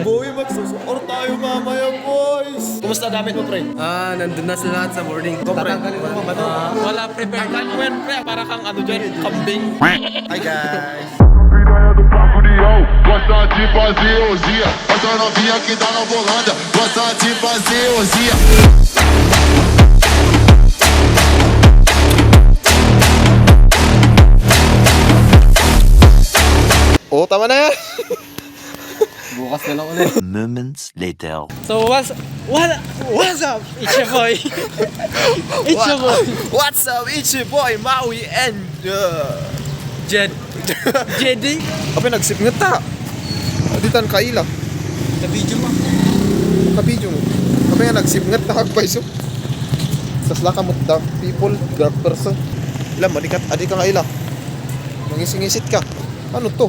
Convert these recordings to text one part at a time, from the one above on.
Boy, magsusukor tayo mamaya, boys. Kumusta gamit mo, pre? Nandun na sila lahat sa boarding. Tatanggalin mo ba ito? Wala prepare. Tanggal mo yan, pre. Para kang ano dyan, kambing. Hi, guys. Gosta de fazer orgia, essa novinha que tá na volanda. Gosta de fazer orgia. Oh, tama na yan. Bukas na lang ulit. Moments later. So what's up? It's your boy. It's your boy. What's up? It's your boy, Maui and... Jed. Jedi. Apa nagsip nga ta? Aditan kaila. Sa video mo. Kabidyo mo. Apa nga nagsip nga ta kagpaiso. Sasla ka mo dark people, dark person. Alam, adi ka kaila. Mangising-isit ka. Ano to?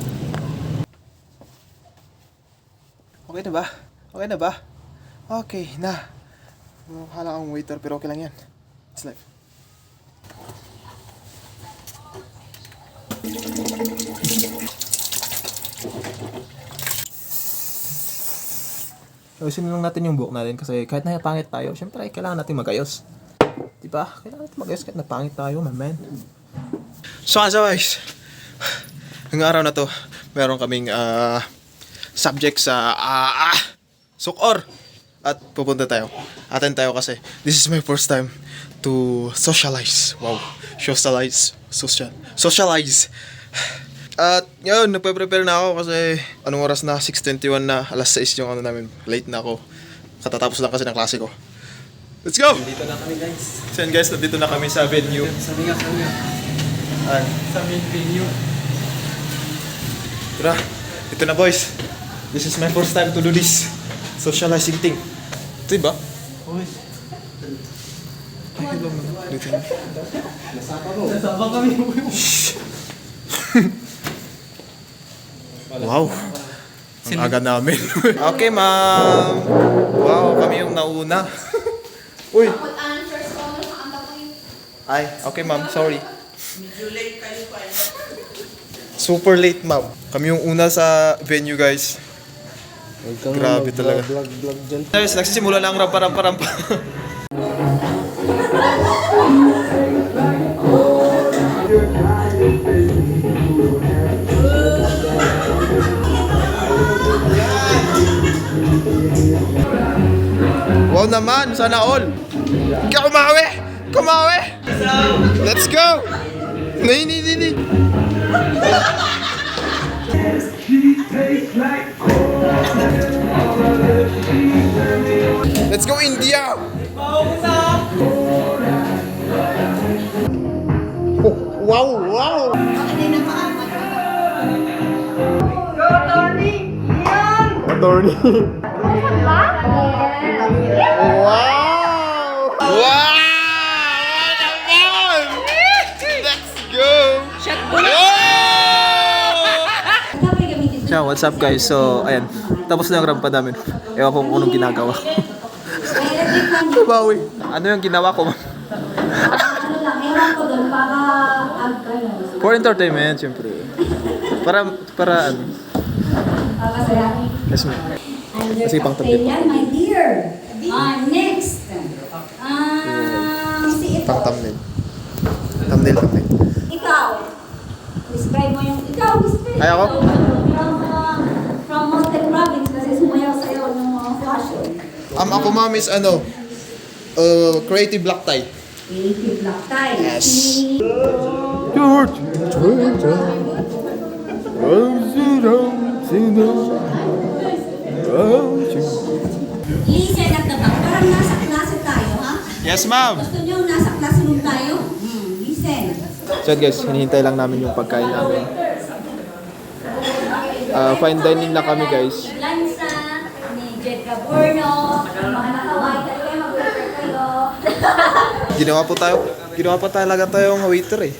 Okay na ba? Okay na ba? Okay na. Hala akong waiter pero okay lang yan. It's life. Ayusin lang natin yung buhok natin kasi kahit napangit tayo, syempre kailangan natin magayos. Diba? Kailangan natin magayos kahit napangit tayo, man. So guys, ngayong araw na to, meron kaming subject sa sukor. At pupunta tayo. Attend tayo kasi this is my first time to socialize. Wow. Socialize. At yun, nagpe-prepare na ako kasi anong oras na? 6:21 na. Alas 6 yung ano namin. Late na ako. Katatapos lang kasi ng klase ko. Let's go! Dito na kami guys. So yun guys, nandito na kami sa venue. Sabi nga. Ay, Sa main venue. tara. Ito na boys. This is my first time to do this socializing thing. Ito ba? Uy. Ay, hello man. Dito na. Nasama kami. Wow. Ang aga namin. Okay, ma'am. Wow, kami yung nauna. Uy. Ay, okay, ma'am. Sorry. Super late, ma'am. Kami yung una sa venue, guys. Grabe talaga. Guys, nagsisimula na ang rampa-rampa-rampa. Wow naman, sana all. Kumawi! Kumawi! Let's go! Ni. Let's go India! Oh, wow! Attorney! Wow! Wow! Naman! Let's go! Ciao, what's up guys? So, ayan. Tapos na yung rampa namin. Ewan ko kung anong ginagawa. Bawi. Ano yung ginawa ko? For entertainment, syempre. Para ano? Yes, ma'am. Kasi pang tabi. My dear. Next. Pang thumbnail. Thumbnail. Ikaw. Describe mo yung ikaw. Describe. Ay, ako? From Mountain Province kasi sumayaw sa'yo ng mga fashion. Ako ma'am is creative black tie. Creative black tie. Yes. George. Listen at the back. Parang nasa klase tayo, ha? Yes, ma'am. Gusto nyo nasa classroom tayo? Listen. So guys, hinihintay lang namin yung pagkain namin. Fine dining na kami guys. Lanza, ni Jed Gaborno, mga nakaway, kayo mag-prepare kayo. Ginawa pa talaga tayong waiter eh.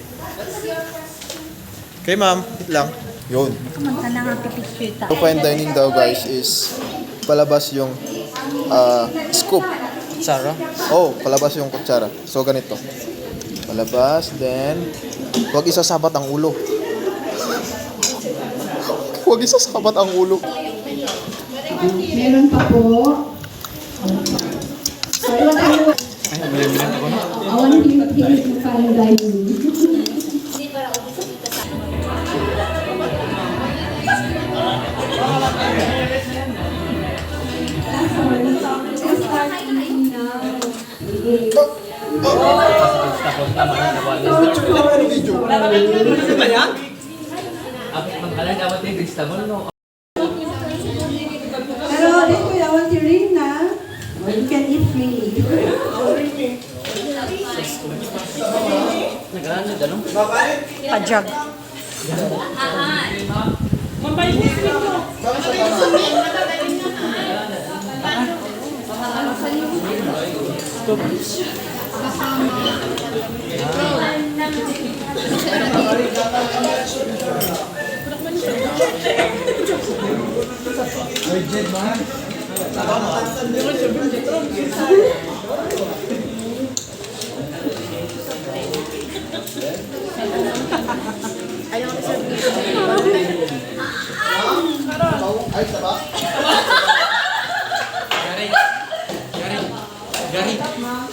Okay ma'am, hit lang. Yun. Kumanta na nga pipicture tayo. So fine dining daw guys is palabas yung scoop. Sarah. Oh, palabas yung kutsara. So ganito. Palabas, then huwag isasabat ang ulo. Huwag isasabat ang ulo. Meron pa po. So, iwan tayo. Awan hilig ng fine dining. Pero if you want to ring na, you can eat freely. Pajag.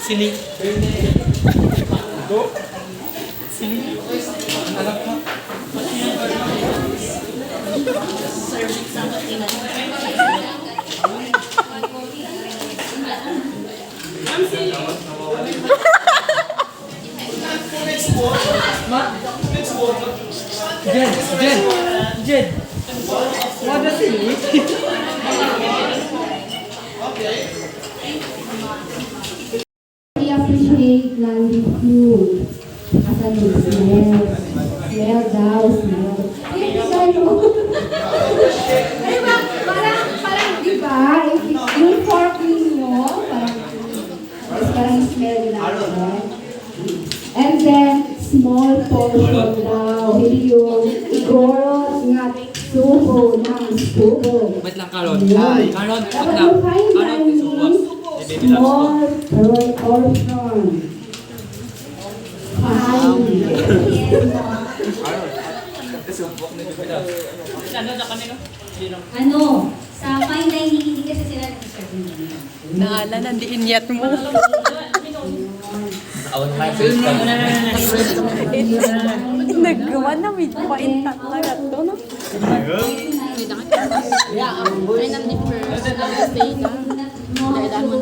Sili. Jed. What does it eat? We appreciate landing food. Asan yung smell? Smell daw, smell. Eh, ano? Diba, parang, diba, yung pork ninyo, parang smell natin. And then, small portion daw. Hindi yung igorot nga subo ng subo. Wait lang, Karon. Ayun. Karon, wait Dapat lang. yung fine Karon, dining, small portion. Ano? Sa fine dining, hindi kasi sila nag-serve ng ganyan. Naala, nandiin yet mo. Nagawa na with paintat na gato, no?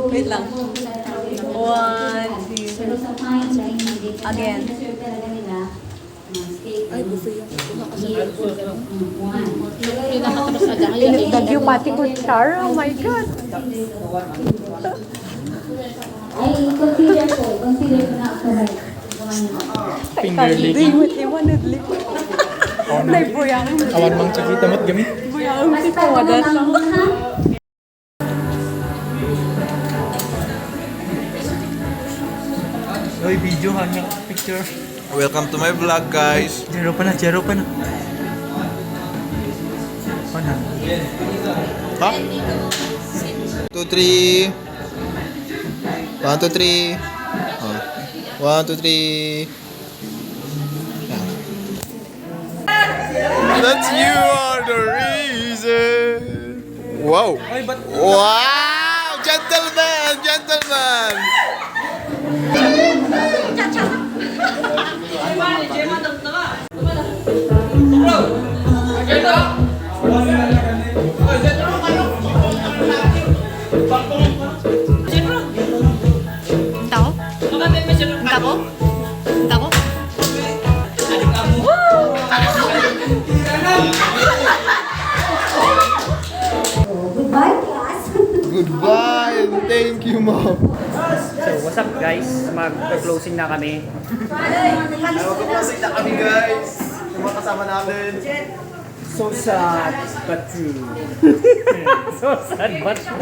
Wait lang. One, two. Pero sa fine dining, Again. serve talaga nila steak. Ay, buffet yung one. Pinagdagyo pati ko char. Oh my God. Ay, consider ko na ako ba? Finger licking. With iwanid lick. Naibuyang. Awan mang sakita mo't gamit. Buyang si Kawadat lang. Oy, video ha niya. Picture. Welcome to my vlog, guys. Jero pa na. Ano? Ha? 2, 3. 1, 2, 3. Oh. 1, 2, 3. That's you are the reason. Wow. Wow! Gentleman! Tao? Tako? Tako? Goodbye, class. Goodbye and thank you, mom. So, what's up guys? Mag-closing na kami. Mag-closing na kami, guys. Yung mga kasama namin. So sad, but true. So sad, but true.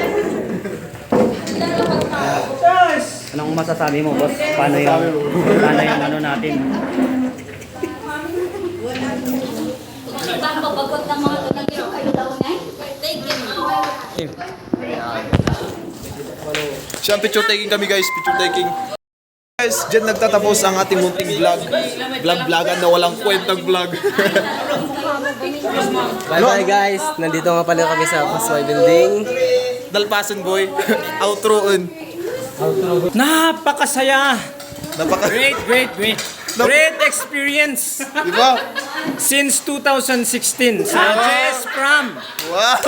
Anong masasabi mo, boss? Paano yung ano natin? Papabagot ng mga tunagiro kayo daw na. Thank you. Siyang picture taking kami, guys. Picture taking. Guys, dyan nagtatapos ang ating munting vlog. Vlog-vlogan na walang kwentang vlog. Bye-bye guys. Nandito nga pala kami sa Pasway Building. Dalpasan boy. Outroon. Napakasaya! Napaka... Great experience Diba? since 2016 sa JS Prom. Wow!